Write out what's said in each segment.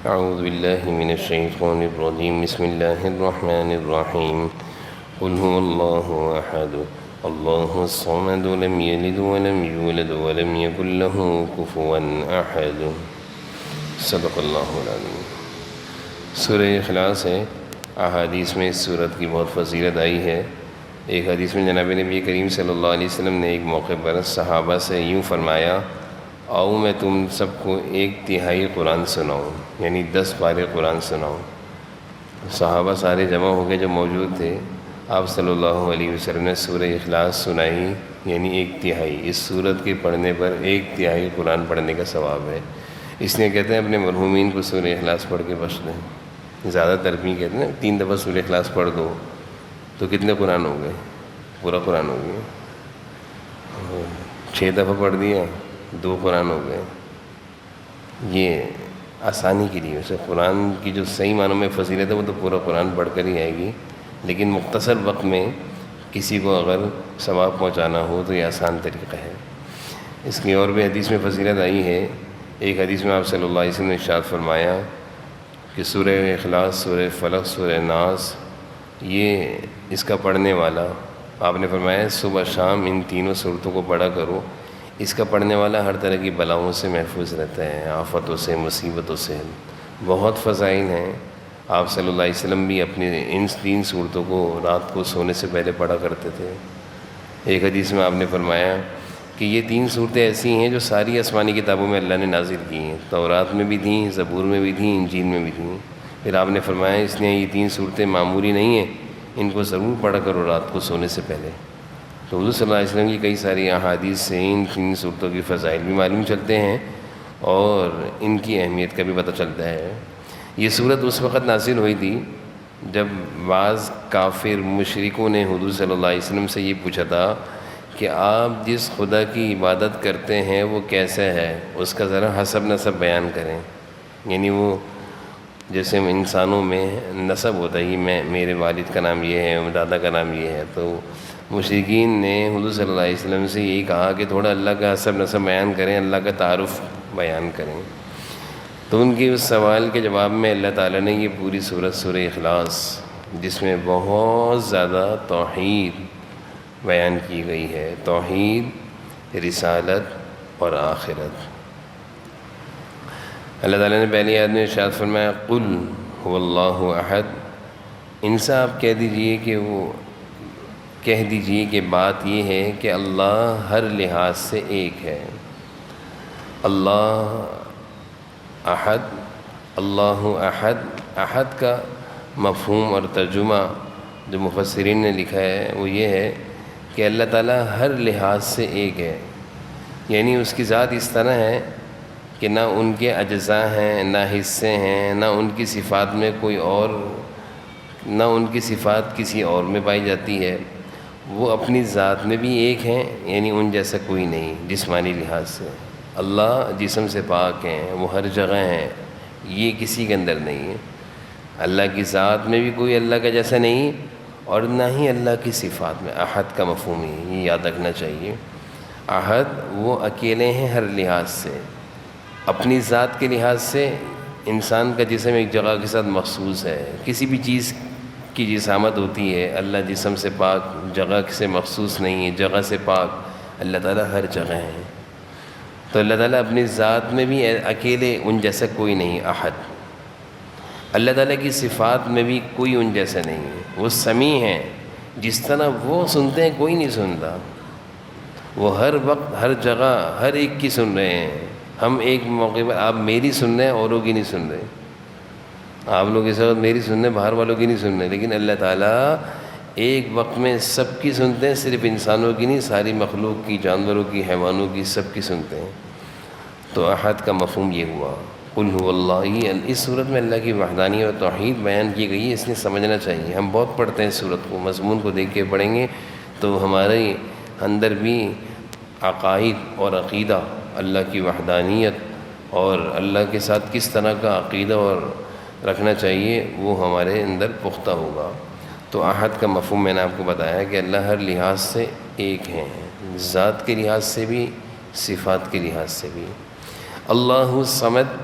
اعوذ باللہ من الشیطان الرجیم بسم اللہ الرحمن الرحیم قل هو اللہ احد اللہ الصمد لم یلد ولم یولد ولم یکن له کفوا احد صدق اللہ العظیم۔ سورہ اخلاص ہے۔ احادیث میں اس سورت کی بہت فضیلت آئی ہے۔ ایک حدیث میں جناب نبی کریم صلی اللہ علیہ وسلم نے ایک موقع پر صحابہ سے یوں فرمایا، آؤ میں تم سب کو 1/3 قرآن سناؤں، یعنی 10 پارے قرآن سناؤں۔ صحابہ سارے جمع ہو کے جو موجود تھے، آپ صلی اللہ علیہ وسلم نے سورہ اخلاص سنائی، یعنی 1/3۔ اس سورت کے پڑھنے پر 1/3 قرآن پڑھنے کا ثواب ہے۔ اس لیے کہتے ہیں اپنے مرحومین کو سورہ اخلاص پڑھ کے بخش دیں۔ زیادہ تر بھی کہتے ہیں 3 دفعہ سورہ اخلاص پڑھ دو تو کتنے قرآن ہو گئے؟ پورا قرآن ہو گیا۔ 6 دفعہ پڑھ دیا 2 قرآن ہو گئے۔ یہ آسانی کے لیے، ویسے قرآن کی جو صحیح معنوں میں فضیلت ہے وہ تو پورا قرآن پڑھ کر ہی آئے گی، لیکن مختصر وقت میں کسی کو اگر ثواب پہنچانا ہو تو یہ آسان طریقہ ہے۔ اس کی اور بھی حدیث میں فضیلت آئی ہے۔ ایک حدیث میں آپ صلی اللہ علیہ وسلم نے ارشاد فرمایا کہ سورہ اخلاص، سورہ فلق، سورہ ناس، یہ اس کا پڑھنے والا، آپ نے فرمایا صبح شام ان تینوں صورتوں کو پڑھا کرو، اس کا پڑھنے والا ہر طرح کی بلاؤں سے محفوظ رہتا ہے، آفتوں سے، مصیبتوں سے۔ بہت فضائل ہیں۔ آپ صلی اللہ علیہ وسلم بھی اپنی ان 3 صورتوں کو رات کو سونے سے پہلے پڑھا کرتے تھے۔ ایک حدیث میں آپ نے فرمایا کہ یہ 3 صورتیں ایسی ہیں جو ساری آسمانی کتابوں میں اللہ نے نازل کی ہیں، تورات میں بھی تھیں، زبور میں بھی تھیں، انجیل میں بھی تھیں۔ پھر آپ نے فرمایا اس لیے یہ 3 صورتیں معمولی نہیں ہیں، ان کو ضرور پڑھا کرو رات کو سونے سے پہلے۔ تو حضور صلی اللہ علیہ وسلم کی کئی ساری احادیث سے ان 3 صورتوں کی فضائل بھی معلوم چلتے ہیں اور ان کی اہمیت کا بھی پتہ چلتا ہے۔ یہ صورت اس وقت نازل ہوئی تھی جب بعض کافر مشرکوں نے حضور صلی اللہ علیہ وسلم سے یہ پوچھا تھا کہ آپ جس خدا کی عبادت کرتے ہیں وہ کیسا ہے، اس کا ذرا حسب نسب بیان کریں۔ یعنی وہ جیسے انسانوں میں نسب ہوتا ہے، میرے والد کا نام یہ ہے، دادا کا نام یہ ہے، تو مشرکین نے حضور صلی اللہ علیہ وسلم سے یہی کہا کہ تھوڑا اللہ کا حسب نسب بیان کریں، اللہ کا تعارف بیان کریں۔ تو ان کی اس سوال کے جواب میں اللہ تعالیٰ نے یہ پوری سورت سورہ اخلاص، جس میں بہت زیادہ توحید بیان کی گئی ہے، توحید، رسالت اور آخرت۔ اللہ تعالیٰ نے پہلی آیت میں ارشاد فرمایا قل هو اللہ احد، ان سے آپ کہہ دیجئے کہ بات یہ ہے کہ اللہ ہر لحاظ سے ایک ہے۔ اللہ احد، اللہ احد، احد کا مفہوم اور ترجمہ جو مفسرین نے لکھا ہے وہ یہ ہے کہ اللہ تعالیٰ ہر لحاظ سے ایک ہے، یعنی اس کی ذات اس طرح ہے کہ نہ ان کے اجزاء ہیں، نہ حصے ہیں، نہ ان کی صفات میں کوئی اور، نہ ان کی صفات کسی اور میں پائی جاتی ہے۔ وہ اپنی ذات میں بھی ایک ہیں، یعنی ان جیسا کوئی نہیں جسمانی لحاظ سے۔ اللہ جسم سے پاک ہیں، وہ ہر جگہ ہیں، یہ کسی کے اندر نہیں ہے۔ اللہ کی ذات میں بھی کوئی اللہ کا جیسا نہیں اور نہ ہی اللہ کی صفات میں۔ احد کا مفہوم ہے، یہ یاد رکھنا چاہیے۔ احد وہ اکیلے ہیں ہر لحاظ سے۔ اپنی ذات کے لحاظ سے انسان کا جسم ایک جگہ کے ساتھ مخصوص ہے، کسی بھی چیز کی جسامت ہوتی ہے، اللہ جسم سے پاک، جگہ سے مخصوص نہیں ہے، جگہ سے پاک۔ اللہ تعالیٰ ہر جگہ ہے، تو اللہ تعالیٰ اپنی ذات میں بھی اکیلے، ان جیسا کوئی نہیں، احد۔ اللہ تعالیٰ کی صفات میں بھی کوئی ان جیسا نہیں ہے۔ وہ سمیع ہیں، جس طرح وہ سنتے ہیں کوئی نہیں سنتا۔ وہ ہر وقت ہر جگہ ہر ایک کی سن رہے ہیں۔ ہم ایک موقع پر آپ میری سن رہے ہیں، اوروں کی نہیں سن رہے۔ آپ لوگ اس وقت میری سن رہے ہیں، باہر والوں کی نہیں سن رہے، لیکن اللہ تعالیٰ ایک وقت میں سب کی سنتے ہیں، صرف انسانوں کی نہیں، ساری مخلوق کی، جانوروں کی، حیوانوں کی، سب کی سنتے ہیں۔ تو احد کا مفہوم یہ ہوا۔ قل هو اللہ، اس صورت میں اللہ کی وحدانیت اور توحید بیان کی گئی ہے، اس لیے سمجھنا چاہیے۔ ہم بہت پڑھتے ہیں اس صورت کو، مضمون کو دیکھ کے پڑھیں گے تو ہمارے اندر بھی عقائد اور عقیدہ، اللہ کی وحدانیت اور اللہ کے ساتھ کس طرح کا عقیدہ اور رکھنا چاہیے وہ ہمارے اندر پختہ ہوگا۔ تو احد کا مفہوم میں نے آپ کو بتایا کہ اللہ ہر لحاظ سے ایک ہیں، ذات کے لحاظ سے بھی، صفات کے لحاظ سے بھی۔ اللہ الصمد،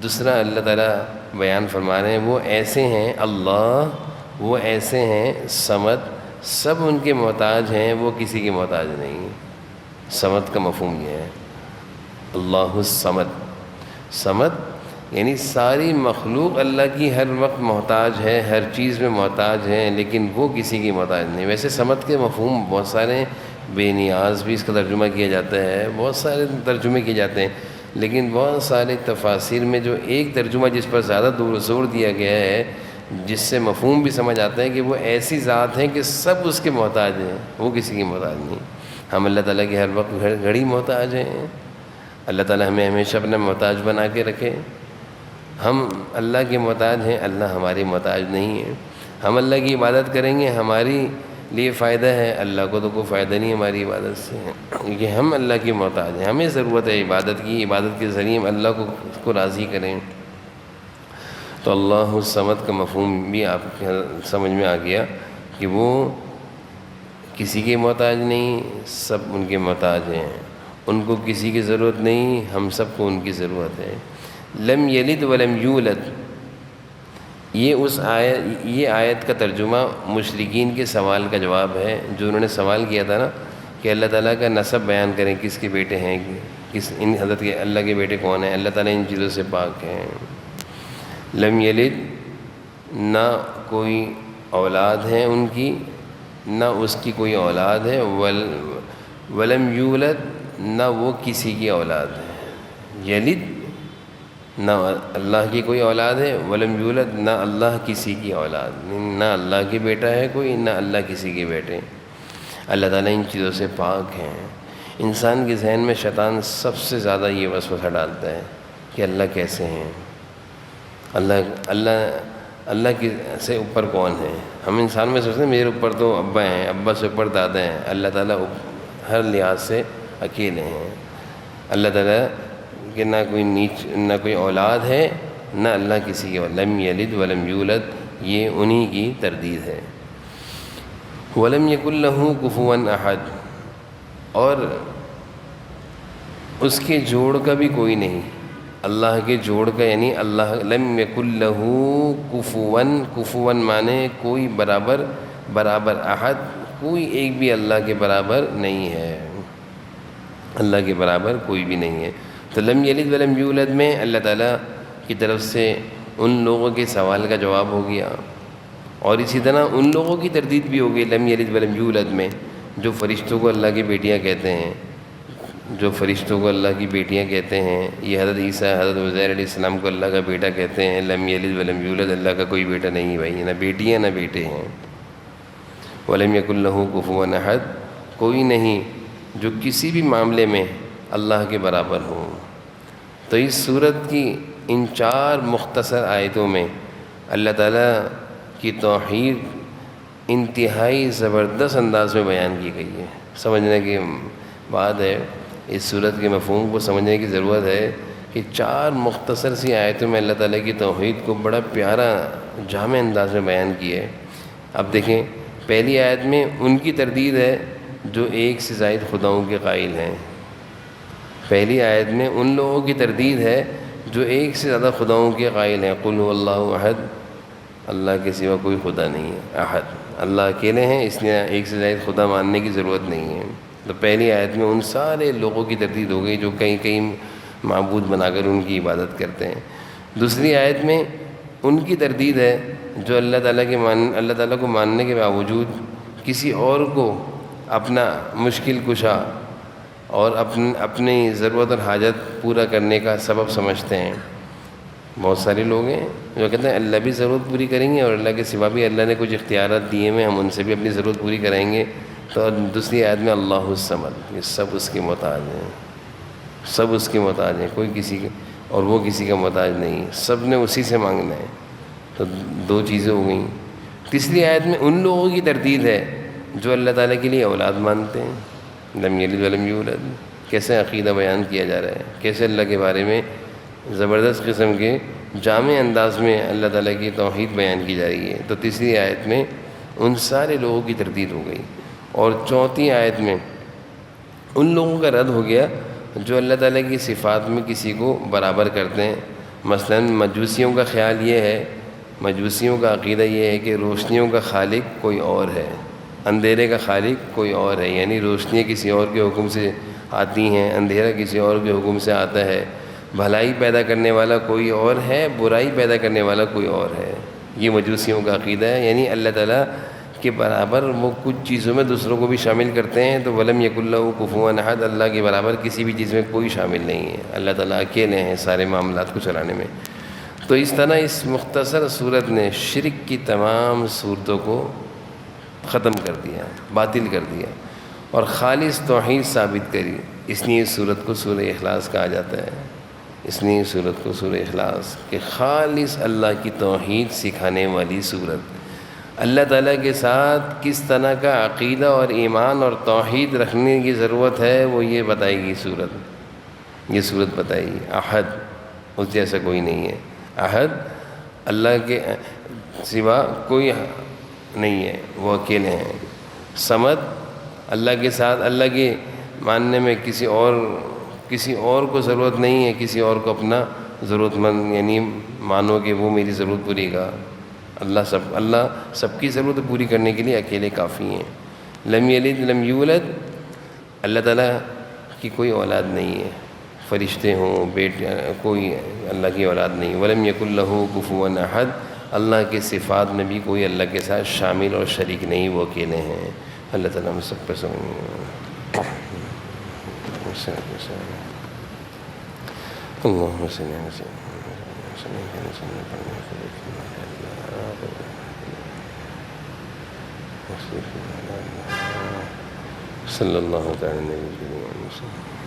دوسرا اللہ تعالیٰ بیان فرما رہے ہیں وہ ایسے ہیں اللہ، وہ ایسے ہیں صمد، سب ان کے محتاج ہیں، وہ کسی کے محتاج نہیں۔ صمد کا مفہوم یہ ہے، اللہ الصمد، صمد یعنی ساری مخلوق اللہ کی ہر وقت محتاج ہے، ہر چیز میں محتاج ہے، لیکن وہ کسی کی محتاج نہیں۔ ویسے صمد کے مفہوم بہت سارے، بے نیاز بھی اس کا ترجمہ کیا جاتا ہے، بہت سارے ترجمے کیے جاتے ہیں، لیکن بہت سارے تفاسیر میں جو ایک ترجمہ جس پر زیادہ زور دیا گیا ہے، جس سے مفہوم بھی سمجھ آتا ہے کہ وہ ایسی ذات ہیں کہ سب اس کے محتاج ہیں، وہ کسی کی محتاج نہیں۔ ہم اللہ تعالیٰ کی ہر وقت گھڑی محتاج ہیں، اللہ تعالیٰ ہمیں ہمیشہ اپنا محتاج بنا کے رکھے۔ ہم اللہ کے محتاج ہیں، اللہ ہمارے محتاج نہیں ہے۔ ہم اللہ کی عبادت کریں گے، ہماری لیے فائدہ ہے، اللہ کو تو کوئی فائدہ نہیں ہماری عبادت سے، کیونکہ ہم اللہ کی محتاج ہیں، ہمیں ضرورت ہے عبادت کی، عبادت کے ذریعے ہم اللہ کو راضی کریں۔ تو اللہ الصمد کا مفہوم بھی آپ کے سمجھ میں آ گیا کہ وہ کسی کے محتاج نہیں، سب ان کے محتاج ہیں، ان کو کسی کی ضرورت نہیں، ہم سب کو ان کی ضرورت ہے۔ لم یلد ولم یولد، یہ آیت کا ترجمہ مشرکین کے سوال کا جواب ہے، جو انہوں نے سوال کیا تھا نا کہ اللہ تعالیٰ کا نسب بیان کریں، کس کے بیٹے ہیں، ان حضرت کے اللہ کے بیٹے کون ہیں، اللہ تعالیٰ ان چیزوں سے پاک ہیں۔ لم یلد، نہ کوئی اولاد ہے ان کی، نہ اس کی کوئی اولاد ہے، ولم یولد، نہ وہ کسی کی اولاد ہے۔ یلد نہ اللہ کی کوئی اولاد ہے، ولم یولد نہ اللہ کسی کی اولاد، نہ اللہ کی بیٹا ہے کوئی، نہ اللہ کسی کے بیٹے۔ اللہ تعالیٰ ان چیزوں سے پاک ہیں۔ انسان کے ذہن میں شیطان سب سے زیادہ یہ وسوسہ ڈالتا ہے کہ اللہ کیسے ہیں، اللہ کی سے اوپر کون ہے۔ ہم انسان میں سوچتے ہیں میرے اوپر تو ابا ہیں، ابا سے اوپر دادا ہیں، اللہ تعالیٰ ہر لحاظ سے اکیلے ہیں۔ اللہ تعالیٰ کہ نہ کوئی اولاد ہے، نہ اللہ کسی کی اولاد۔ لم یلد ولم یولد، یہ انہی کی تردید ہے۔ ولم یکن لہ کفوا احد، اور اس کے جوڑ کا بھی کوئی نہیں، اللہ کے جوڑ کا، یعنی اللہ لم یکن لہ کفوا، کفوا مانے کوئی برابر، احد کوئی ایک بھی اللہ کے برابر نہیں ہے، اللہ کے برابر کوئی بھی نہیں ہے۔ تو لم یلد ولم یولد میں اللہ تعالیٰ کی طرف سے ان لوگوں کے سوال کا جواب ہو گیا، اور اسی طرح ان لوگوں کی تردید بھی ہو گئی لم یلد ولم یولد میں، جو فرشتوں کو اللہ کی بیٹیاں کہتے ہیں، جو فرشتوں کو اللہ کی بیٹیاں کہتے ہیں، یہ حضرت عیسیٰ حضرت عزیر علیہ السلام کو اللہ کا بیٹا کہتے ہیں۔ لم یلد ولم یولد، اللہ کا کوئی بیٹا نہیں بھائی، نہ بیٹیاں نہ بیٹے ہیں۔ ولم یکن لہ کفوا احد، کوئی نہیں جو کسی بھی معاملے میں اللہ کے برابر ہو۔ تو اس صورت کی ان 4 مختصر آیتوں میں اللہ تعالیٰ کی توحید انتہائی زبردست انداز میں بیان کی گئی ہے۔ سمجھنے کی بات ہے، اس صورت کے مفہوم کو سمجھنے کی ضرورت ہے کہ 4 مختصر سی آیتوں میں اللہ تعالیٰ کی توحید کو بڑا پیارا جامع انداز میں بیان کیا ہے۔ اب دیکھیں، پہلی آیت میں ان کی تردید ہے جو ایک سے زائد خداؤں کے قائل ہیں۔ پہلی آیت میں ان لوگوں کی تردید ہے جو ایک سے زیادہ خداؤں کے قائل ہیں۔ قل هو اللہ احد، اللہ کے سوا کوئی خدا نہیں ہے، احد، اللہ اکیلے ہیں، اس لیے ایک سے زائد خدا ماننے کی ضرورت نہیں ہے۔ تو پہلی آیت میں ان سارے لوگوں کی تردید ہو گئی جو کئی معبود بنا کر ان کی عبادت کرتے ہیں۔ دوسری آیت میں ان کی تردید ہے جو اللہ تعالیٰ کو ماننے کے باوجود کسی اور کو اپنا مشکل کشا اور اپنی ضرورت اور حاجت پورا کرنے کا سبب سمجھتے ہیں۔ بہت سارے لوگ ہیں جو کہتے ہیں اللہ بھی ضرورت پوری کریں گے، اور اللہ کے سوا بھی اللہ نے کچھ اختیارات دیے ہیں، ہم ان سے بھی اپنی ضرورت پوری کرائیں گے۔ تو دوسری آیت میں اللہ الصمد، یہ سب اس کے محتاج ہیں، سب اس کے محتاج ہیں، کوئی کسی کے اور وہ کسی کا محتاج نہیں، سب نے اسی سے مانگنا ہے۔ تو 2 چیزیں ہو گئیں۔ تیسری آیت میں ان لوگوں کی تردید ہے جو اللہ تعالیٰ کے لیے اولاد مانتے ہیں۔ لم یلد ولم یولد، کیسے عقیدہ بیان کیا جا رہا ہے، کیسے اللہ کے بارے میں زبردست قسم کے جامع انداز میں اللہ تعالیٰ کی توحید بیان کی جا رہی ہے۔ تو تیسری آیت میں ان سارے لوگوں کی تردید ہو گئی، اور چوتھی آیت میں ان لوگوں کا رد ہو گیا جو اللہ تعالیٰ کی صفات میں کسی کو برابر کرتے ہیں، مثلا مجوسیوں کا خیال یہ ہے، مجوسیوں کا عقیدہ یہ ہے کہ روشنیوں کا خالق کوئی اور ہے، اندھیرے کا خالق کوئی اور ہے، یعنی روشنیاں کسی اور کے حکم سے آتی ہیں، اندھیرا کسی اور کے حکم سے آتا ہے، بھلائی پیدا کرنے والا کوئی اور ہے، برائی پیدا کرنے والا کوئی اور ہے۔ یہ مجوسیوں کا عقیدہ ہے، یعنی اللہ تعالیٰ کے برابر وہ کچھ چیزوں میں دوسروں کو بھی شامل کرتے ہیں، تو ولم یکن لہ کفوا احد، اللہ کے برابر کسی بھی چیز میں کوئی شامل نہیں ہے، اللہ تعالیٰ اکیلے ہیں سارے معاملات کو چلانے میں۔ تو اس طرح اس مختصر صورت نے شرک کی تمام صورتوں کو ختم کر دیا، باطل کر دیا اور خالص توحید ثابت کری۔ اس لیے اس صورت کو سورہ اخلاص کہا جاتا ہے، اس لیے اس صورت کو سورہ اخلاص کہ خالص اللہ کی توحید سکھانے والی صورت۔ اللہ تعالیٰ کے ساتھ کس طرح کا عقیدہ اور ایمان اور توحید رکھنے کی ضرورت ہے وہ یہ بتائے گی صورت، یہ صورت بتائے گی۔ احد، اس جیسا کوئی نہیں ہے، احد اللہ کے سوا کوئی نہیں ہے، وہ اکیلے ہیں۔ صمد، اللہ کے ساتھ اللہ کے ماننے میں کسی اور کو ضرورت نہیں ہے، کسی اور کو اپنا ضرورت مند یعنی مانو کہ وہ میری ضرورت پوری گا۔ اللہ سب کی ضرورت پوری کرنے کے لیے اکیلے کافی ہیں۔ لم یلد لم یولد، اللہ تعالیٰ کی کوئی اولاد نہیں ہے، فرشتے ہوں بیٹے کوئی اللہ کی اولاد نہیں۔ ولم یکن لہ کفوا احد، اللہ کے صفات میں بھی کوئی اللہ کے ساتھ شامل اور شریک نہیں، وہ اکیلے ہیں۔ اللہ تعالیٰ ہم سب پہ اللہم صلی اللہ علیہ وسلم صلی اللہ تعالیٰ علیہ وسلم۔